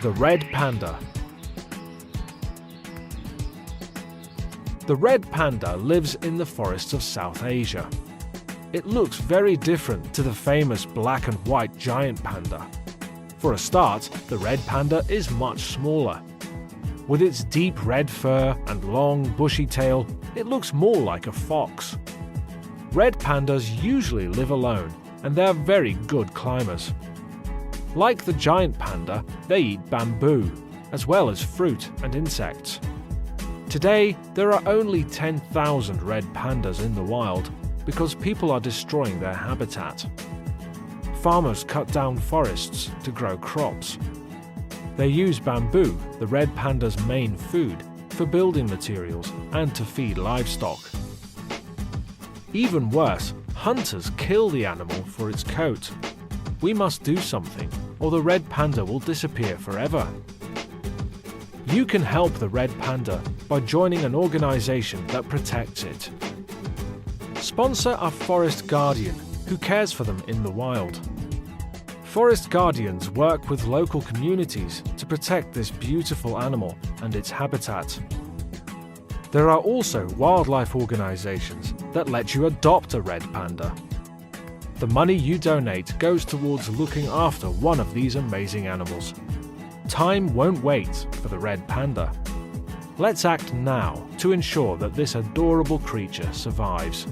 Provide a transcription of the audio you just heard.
The red panda. The red panda lives in the forests of South Asia. It looks very different to the famous black and white giant panda. For a start, the red panda is much smaller. With its deep red fur and long bushy tail, it looks more like a fox. Red pandas usually live alone, and they are very good climbers. Like the giant panda, they eat bamboo, as well as fruit and insects. Today, there are only 10,000 red pandas in the wild because people are destroying their habitat. Farmers cut down forests to grow crops. They use bamboo, the red panda's main food, for building materials and to feed livestock. Even worse, hunters kill the animal for its coat. We must do something, or the red panda will disappear forever. You can help the red panda by joining an organization that protects it. Sponsor a forest guardian who cares for them in the wild. Forest guardians work with local communities to protect this beautiful animal and its habitat. There are also wildlife organizations that let you adopt a red panda. The money you donate goes towards looking after one of these amazing animals. Time won't wait for the red panda. Let's act now to ensure that this adorable creature survives.